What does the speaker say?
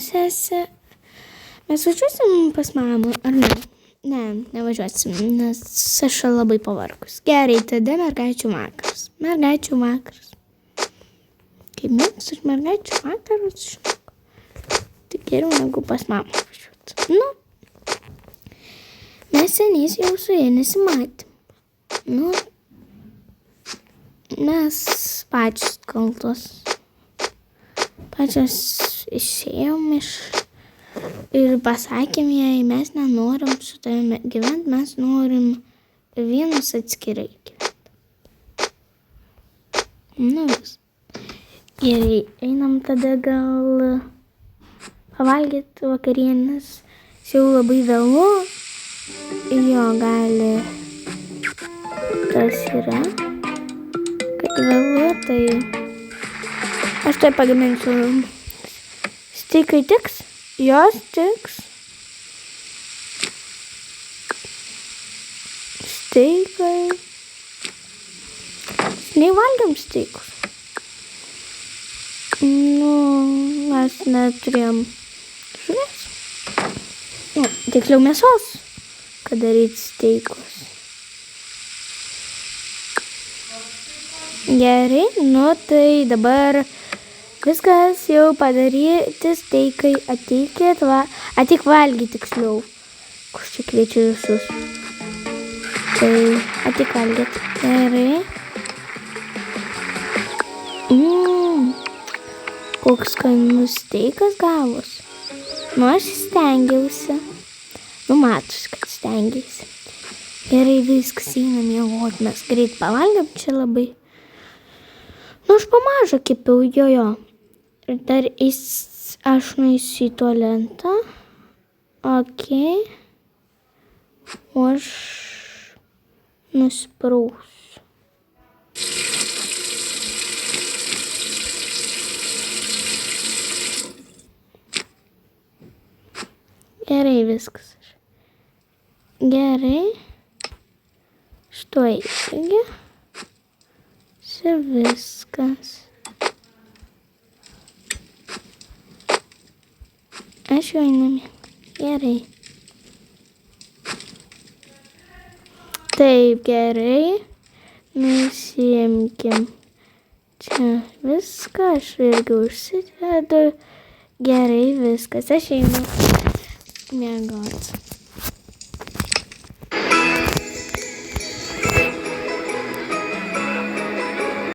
sesę. Mes važiuosim pas mamą, ar ne? Ne, nevažiuosim, nes aš labai pavargus. Gerai, tada mergaičių vakaras. Mergaičių vakaras. Kaip mes ir mergaičių vakaras, žinok. Tai geriau negu pas mamą važiuoti. Nu, mes seniais jau su jie nesimatėm. Nu, mes pačios kaltos. Pačios išėjom ir pasakėm jai, mes nenorim su tavimi gyventi, mes norim vienus atskirai gyventi. Nu, vis. Gerai, einam tada gal pavalgyti vakarienės. Jau labai vėlu. Jo, gali. Tas yra. Kad vėlu, tai aš tai pagaminsiu. Steikai tiks? Jos tiks. Steikai. Nei valgiam steikus. Nu, mes neturėjom žuvies. Nu, tiksliau mėsos, kad daryti steikus. Gerai, nu tai dabar viskas jau padaryti steikai. Ateikit, ateik valgyti tiksliau. Kur čia kviečiu visus. Tai ateik valgyti. Gerai. Koks skanus steikas gavus. Nu, aš stengiausi. Nu, matos, kad stengiausi. Gerai, viskas, einam miegoti. Mes greit pavalgiam čia labai. Nu, aš pamažu kepiau, jo. Ir dar aš nueisiu į tualetą. Ok. O aš nusprausiu. Gerai viskas. Gerai. Что irgi. Čia viskas. Aš jau einu miegoti. Gerai. Taip, gerai. Nusiimkim. Čia viską. Aš irgi užsidedu. Gerai, viskas. Aš einu miegoti.